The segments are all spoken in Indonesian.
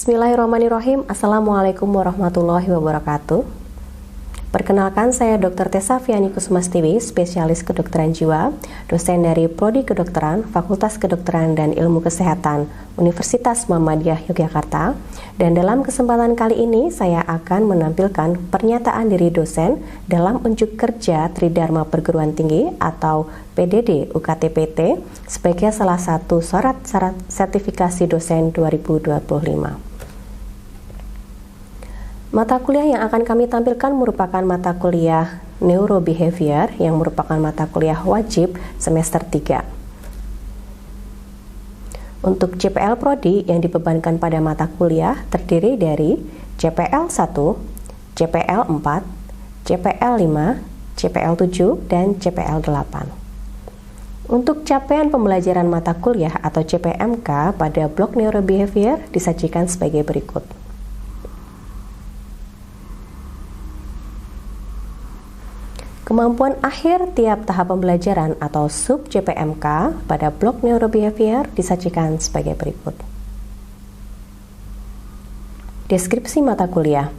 Bismillahirrahmanirrahim. Assalamualaikum warahmatullahi wabarakatuh. Perkenalkan, saya Dr. Tessa Fiani Kusmastiwi, spesialis kedokteran jiwa, dosen dari Prodi Kedokteran, Fakultas Kedokteran dan Ilmu Kesehatan, Universitas Muhammadiyah Yogyakarta. Dan dalam kesempatan kali ini, saya akan menampilkan pernyataan dari dosen dalam unjuk kerja Tridharma Perguruan Tinggi atau PDD UKT-PT sebagai salah satu syarat-syarat sertifikasi dosen 2025. Mata kuliah yang akan kami tampilkan merupakan mata kuliah Neurobehavior yang merupakan mata kuliah wajib semester 3. Untuk CPL Prodi yang dibebankan pada mata kuliah terdiri dari CPL 1, CPL 4, CPL 5, CPL 7, dan CPL 8. Untuk capaian pembelajaran mata kuliah atau CPMK pada blok Neurobehavior disajikan sebagai berikut. Kemampuan akhir tiap tahap pembelajaran atau sub CPMK pada blok Neurobehavior disajikan sebagai berikut. Deskripsi mata kuliah.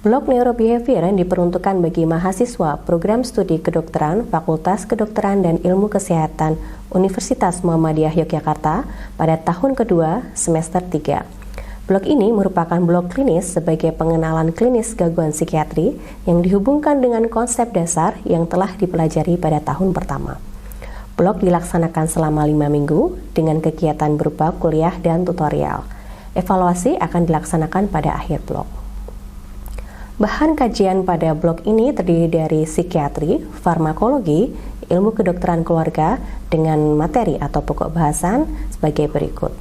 Blok Neurobehavior yang diperuntukkan bagi mahasiswa program studi kedokteran, Fakultas Kedokteran dan Ilmu Kesehatan Universitas Muhammadiyah Yogyakarta pada tahun kedua semester 3. Blok ini merupakan blok klinis sebagai pengenalan klinis gangguan psikiatri yang dihubungkan dengan konsep dasar yang telah dipelajari pada tahun pertama. Blok dilaksanakan selama 5 minggu dengan kegiatan berupa kuliah dan tutorial. Evaluasi akan dilaksanakan pada akhir blok. Bahan kajian pada blok ini terdiri dari psikiatri, farmakologi, ilmu kedokteran keluarga dengan materi atau pokok bahasan sebagai berikut.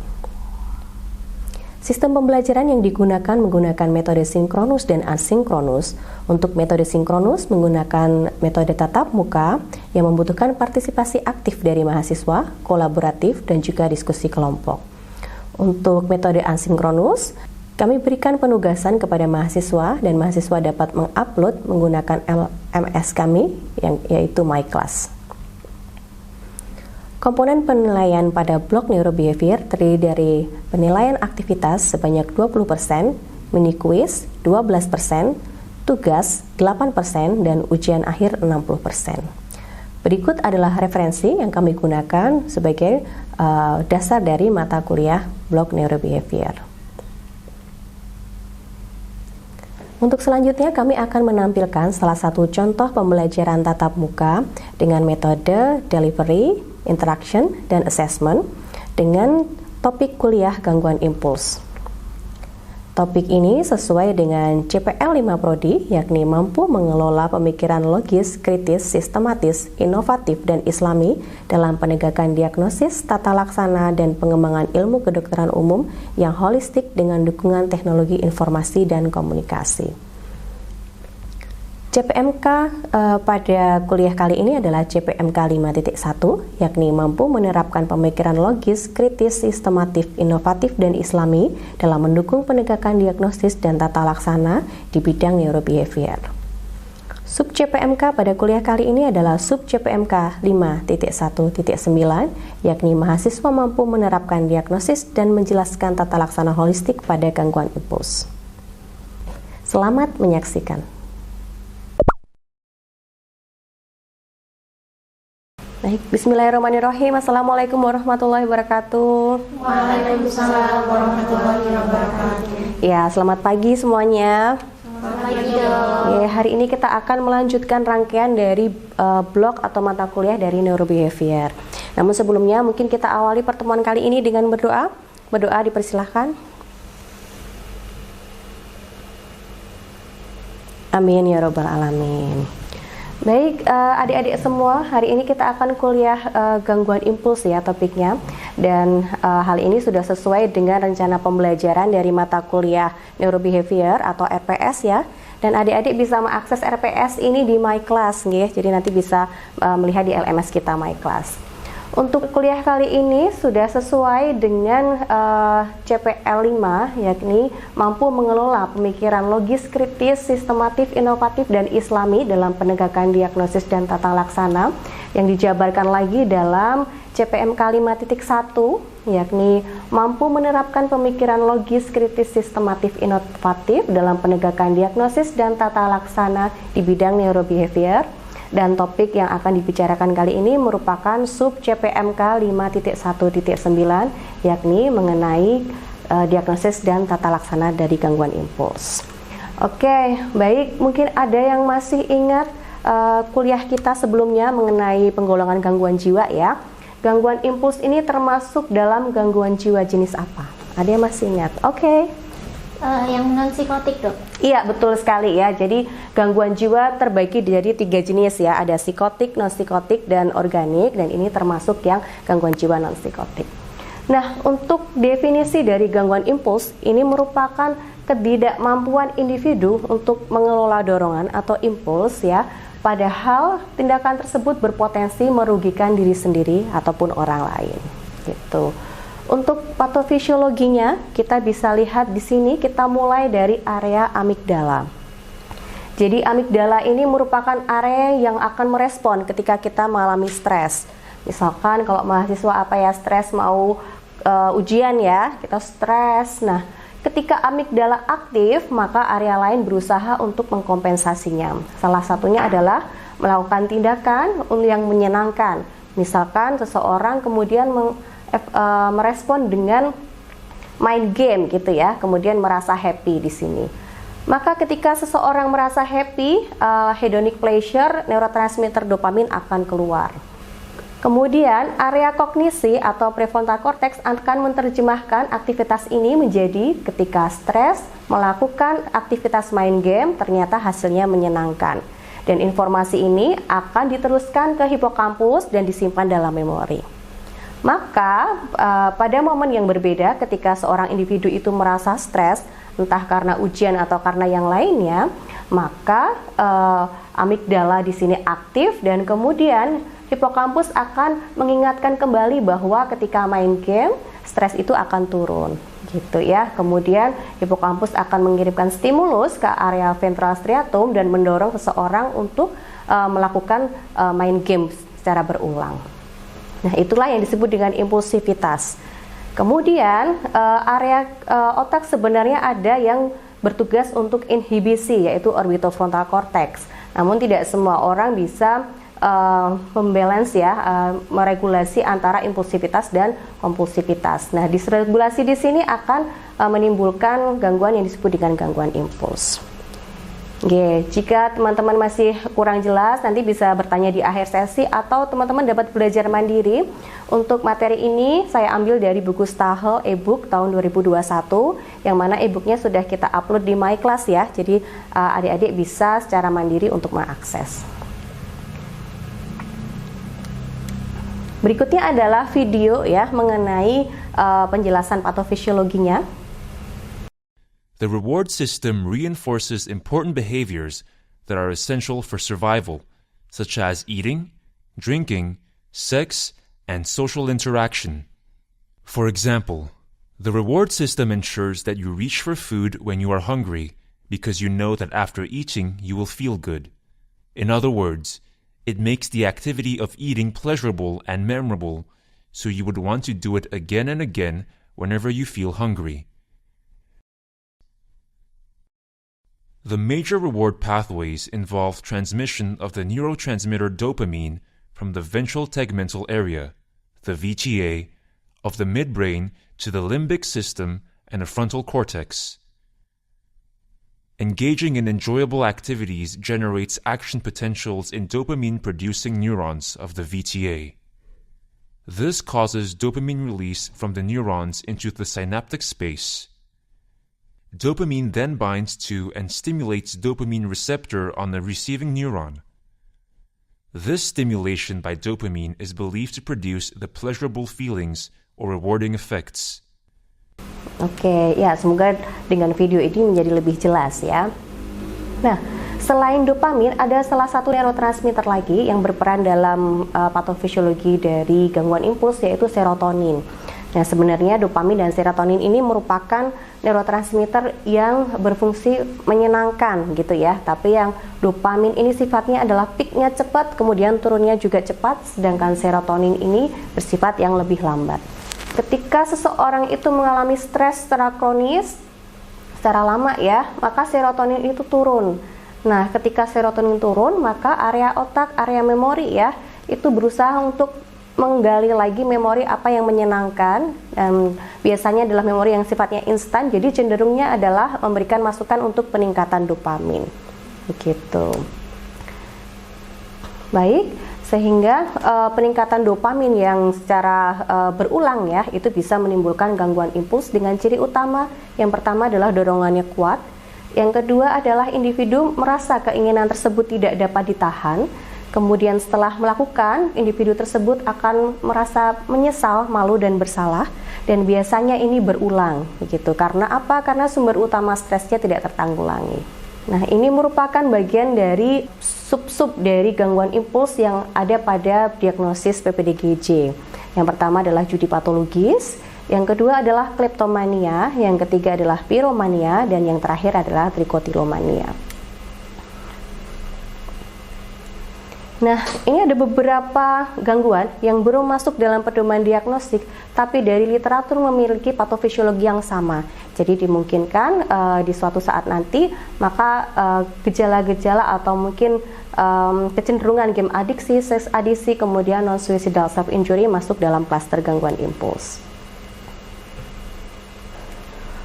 Sistem pembelajaran yang digunakan menggunakan metode sinkronus dan asinkronus. Untuk metode sinkronus menggunakan metode tatap muka yang membutuhkan partisipasi aktif dari mahasiswa, kolaboratif, dan juga diskusi kelompok. Untuk metode asinkronus, kami berikan penugasan kepada mahasiswa dan mahasiswa dapat mengupload menggunakan LMS kami yaitu MyClass. Komponen penilaian pada blok Neurobehavior terdiri dari penilaian aktivitas sebanyak 20%, mini quiz 12%, tugas 8%, dan ujian akhir 60%. Berikut adalah referensi yang kami gunakan sebagai dasar dari mata kuliah blok Neurobehavior. Untuk selanjutnya kami akan menampilkan salah satu contoh pembelajaran tatap muka dengan metode delivery, interaction, dan assessment dengan topik kuliah gangguan impuls. Topik ini sesuai dengan CPL 5 Prodi, yakni mampu mengelola pemikiran logis, kritis, sistematis, inovatif, dan islami dalam penegakan diagnosis, tata laksana, dan pengembangan ilmu kedokteran umum yang holistik dengan dukungan teknologi informasi dan komunikasi. CPMK pada kuliah kali ini adalah CPMK 5.1, yakni mampu menerapkan pemikiran logis, kritis, sistematif, inovatif, dan islami dalam mendukung penegakan diagnosis dan tata laksana di bidang neurobehavior. Sub CPMK pada kuliah kali ini adalah sub CPMK 5.1.9, yakni mahasiswa mampu menerapkan diagnosis dan menjelaskan tata laksana holistik pada gangguan impuls. Selamat menyaksikan. Baik, bismillahirrahmanirrahim. Assalamualaikum warahmatullahi wabarakatuh. Waalaikumsalam warahmatullahi wabarakatuh. Ya, selamat pagi semuanya. Selamat pagi, Dok. Ya, hari ini kita akan melanjutkan rangkaian dari blok atau mata kuliah dari Neurobehavior. Namun sebelumnya mungkin kita awali pertemuan kali ini dengan berdoa. Berdoa dipersilahkan. Amin ya robbal alamin. Baik, adik-adik semua, hari ini kita akan kuliah gangguan impuls ya topiknya. Dan hal ini sudah sesuai dengan rencana pembelajaran dari mata kuliah Neurobehavior atau RPS ya. Dan adik-adik bisa mengakses RPS ini di MyClass nggih. Jadi nanti bisa melihat di LMS kita MyClass. Untuk kuliah kali ini sudah sesuai dengan CPL 5, yakni mampu mengelola pemikiran logis, kritis, sistematif, inovatif, dan islami dalam penegakan diagnosis dan tata laksana yang dijabarkan lagi dalam CPMK 5.1 yakni mampu menerapkan pemikiran logis, kritis, sistematif, inovatif dalam penegakan diagnosis dan tata laksana di bidang neurobehavior. Dan topik yang akan dibicarakan kali ini merupakan sub CPMK 5.1.9, yakni mengenai diagnosis dan tata laksana dari gangguan impuls. Oke, baik, mungkin ada yang masih ingat kuliah kita sebelumnya mengenai penggolongan gangguan jiwa ya. Gangguan impuls ini termasuk dalam gangguan jiwa jenis apa? Ada yang masih ingat? Oke. Yang non psikotik, Dok. Iya, betul sekali ya. Jadi gangguan jiwa terbagi dari 3 jenis ya. Ada psikotik, non psikotik, dan organik. Dan ini termasuk yang gangguan jiwa non psikotik. Nah, untuk definisi dari gangguan impuls, ini merupakan ketidakmampuan individu untuk mengelola dorongan atau impuls ya. Padahal tindakan tersebut berpotensi merugikan diri sendiri ataupun orang lain. Gitu. Untuk patofisiologinya, kita bisa lihat di sini, kita mulai dari area amigdala. Jadi amigdala ini merupakan area yang akan merespon ketika kita mengalami stres. Misalkan kalau mahasiswa stres mau ujian ya, kita stres. Nah, ketika amigdala aktif, maka area lain berusaha untuk mengkompensasinya. Salah satunya adalah melakukan tindakan yang menyenangkan. Misalkan seseorang kemudian merespon dengan main game gitu ya, kemudian merasa happy di sini. Maka ketika seseorang merasa happy, hedonic pleasure, neurotransmitter dopamin akan keluar. Kemudian area kognisi atau prefrontal cortex akan menerjemahkan aktivitas ini menjadi ketika stres, melakukan aktivitas main game, ternyata hasilnya menyenangkan. Dan informasi ini akan diteruskan ke hipokampus dan disimpan dalam memori. Maka pada momen yang berbeda ketika seorang individu itu merasa stres, entah karena ujian atau karena yang lainnya, maka amigdala di sini aktif dan kemudian hipokampus akan mengingatkan kembali bahwa ketika main game, stres itu akan turun. Gitu ya. Kemudian hipokampus akan mengirimkan stimulus ke area ventral striatum dan mendorong seseorang untuk melakukan main game secara berulang. Nah, itulah yang disebut dengan impulsivitas. Kemudian area otak sebenarnya ada yang bertugas untuk inhibisi, yaitu orbitofrontal cortex. Namun tidak semua orang bisa membalance ya, meregulasi antara impulsivitas dan kompulsivitas. Nah, disregulasi di sini akan menimbulkan gangguan yang disebut dengan gangguan impuls. Oke, jika teman-teman masih kurang jelas, nanti bisa bertanya di akhir sesi atau teman-teman dapat belajar mandiri. Untuk materi ini saya ambil dari buku Stahel e-book tahun 2021, yang mana e-booknya sudah kita upload di MyClass ya. Jadi adik-adik bisa secara mandiri untuk mengakses. Berikutnya adalah video ya mengenai penjelasan patofisiologinya. The reward system reinforces important behaviors that are essential for survival, such as eating, drinking, sex, and social interaction. For example, the reward system ensures that you reach for food when you are hungry because you know that after eating you will feel good. In other words, it makes the activity of eating pleasurable and memorable, so you would want to do it again and again whenever you feel hungry. The major reward pathways involve transmission of the neurotransmitter dopamine from the ventral tegmental area, the VTA, of the midbrain to the limbic system and the frontal cortex. Engaging in enjoyable activities generates action potentials in dopamine-producing neurons of the VTA. This causes dopamine release from the neurons into the synaptic space. Dopamine then binds to and stimulates dopamine receptor on the receiving neuron. This stimulation by dopamine is believed to produce the pleasurable feelings or rewarding effects. Oke, ya semoga dengan video ini menjadi lebih jelas ya. Nah, selain dopamin ada salah satu neurotransmitter lagi yang berperan dalam patofisiologi dari gangguan impuls, yaitu serotonin. Nah, sebenarnya dopamin dan serotonin ini merupakan neurotransmitter yang berfungsi menyenangkan gitu ya. Tapi yang dopamin ini sifatnya adalah peaknya cepat, kemudian turunnya juga cepat, sedangkan serotonin ini bersifat yang lebih lambat. ketika seseorang itu mengalami stres secara kronis, secara lama ya, maka serotonin itu turun. Nah, ketika serotonin turun, maka area otak, area memori ya, itu berusaha untuk menggali lagi memori apa yang menyenangkan, dan biasanya adalah memori yang sifatnya instan, jadi cenderungnya adalah memberikan masukan untuk peningkatan dopamin. Begitu. Baik, sehingga peningkatan dopamin yang secara berulang ya, itu bisa menimbulkan gangguan impuls dengan ciri utama. Yang pertama adalah dorongannya kuat. Yang kedua adalah individu merasa keinginan tersebut tidak dapat ditahan. Kemudian setelah melakukan, individu tersebut akan merasa menyesal, malu dan bersalah, dan biasanya ini berulang begitu. Karena apa? Karena sumber utama stresnya tidak tertanggulangi. Nah, ini merupakan bagian dari sub-sub dari gangguan impuls yang ada pada diagnosis PPDGJ. Yang pertama adalah judi patologis, yang kedua adalah kleptomania, yang ketiga adalah piromania, dan yang terakhir adalah trikotilomania. Nah, ini ada beberapa gangguan yang belum masuk dalam pedoman diagnostik, tapi dari literatur memiliki patofisiologi yang sama. Jadi dimungkinkan di suatu saat nanti, maka gejala-gejala atau mungkin kecenderungan game adiksi, seks adiksi, kemudian non-suicidal self-injury masuk dalam klaster gangguan impuls.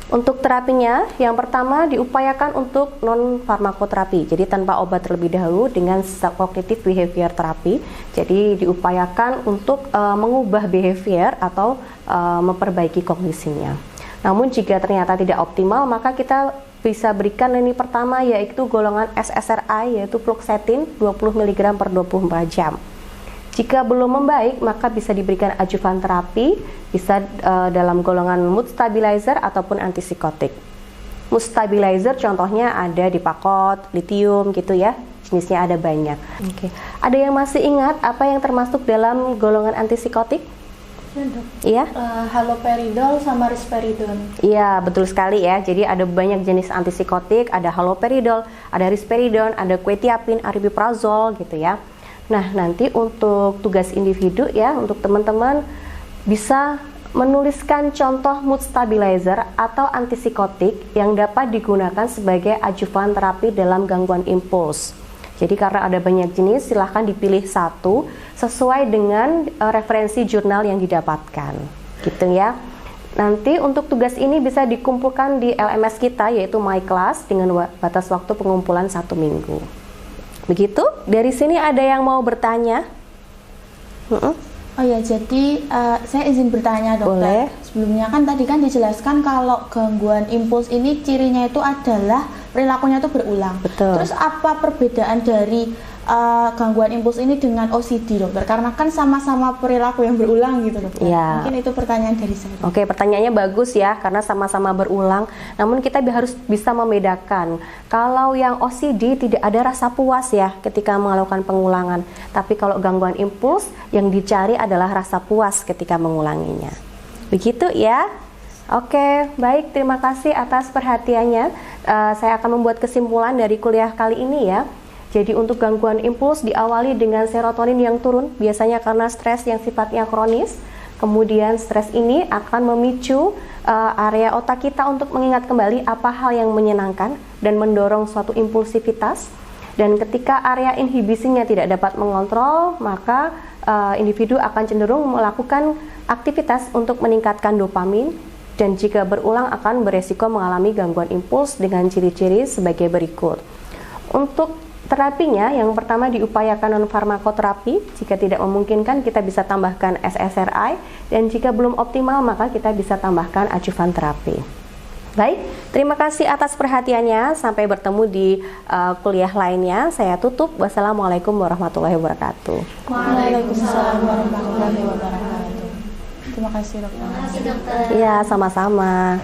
Untuk terapinya, yang pertama diupayakan untuk non-farmakoterapi, jadi tanpa obat terlebih dahulu dengan cognitive behavior therapy. Jadi diupayakan untuk mengubah behavior atau memperbaiki kognisinya. Namun jika ternyata tidak optimal, maka kita bisa berikan lini pertama yaitu golongan SSRI, yaitu fluoxetine 20 mg per 24 jam. Jika belum membaik, maka bisa diberikan adjuvan terapi, bisa dalam golongan mood stabilizer ataupun antipsikotik. Mood stabilizer contohnya ada Dipakot, lithium gitu ya, jenisnya ada banyak. Oke. Ada yang masih ingat apa yang termasuk dalam golongan antipsikotik? Iya? Haloperidol sama risperidon. Iya, betul sekali ya. Jadi ada banyak jenis antipsikotik, ada haloperidol, ada risperidon, ada quetiapin, aripiprazol gitu ya. Nah, nanti untuk tugas individu ya, untuk teman-teman bisa menuliskan contoh mood stabilizer atau antipsikotik yang dapat digunakan sebagai adjuvan terapi dalam gangguan impuls. Jadi karena ada banyak jenis, silahkan dipilih satu sesuai dengan referensi jurnal yang didapatkan. Gitu ya. Nanti untuk tugas ini bisa dikumpulkan di LMS kita, yaitu My Class, dengan batas waktu pengumpulan 1 minggu. Begitu? Dari sini ada yang mau bertanya? Oh ya, jadi saya izin bertanya dokter. Boleh. Sebelumnya kan tadi kan dijelaskan kalau gangguan impuls ini cirinya itu adalah perilakunya itu berulang. Betul. Terus apa perbedaan dari gangguan impuls ini dengan OCD dokter? Karena kan sama-sama perilaku yang berulang gitu dokter. Ya. Mungkin itu pertanyaan dari saya. Oke, pertanyaannya bagus ya, karena sama-sama berulang. Namun kita harus bisa membedakan. Kalau yang OCD tidak ada rasa puas ya ketika melakukan pengulangan. Tapi kalau gangguan impuls yang dicari adalah rasa puas ketika mengulanginya. Begitu ya. Oke, baik, terima kasih atas perhatiannya. Saya akan membuat kesimpulan dari kuliah kali ini ya. Jadi untuk gangguan impuls diawali dengan serotonin yang turun, biasanya karena stres yang sifatnya kronis. Kemudian stres ini akan memicu area otak kita untuk mengingat kembali apa hal yang menyenangkan dan mendorong suatu impulsivitas. Dan ketika area inhibisinya tidak dapat mengontrol, maka individu akan cenderung melakukan aktivitas untuk meningkatkan dopamin, dan jika berulang akan beresiko mengalami gangguan impuls dengan ciri-ciri sebagai berikut. Untuk terapinya, yang pertama diupayakan non-farmakoterapi. Jika tidak memungkinkan, kita bisa tambahkan SSRI, dan jika belum optimal, maka kita bisa tambahkan adjuvan terapi. Baik, terima kasih atas perhatiannya. Sampai bertemu di kuliah lainnya. Saya tutup. Wassalamualaikum warahmatullahi wabarakatuh. Waalaikumsalam warahmatullahi wabarakatuh. Terima kasih dokter. Terima kasih dokter. Iya, sama-sama.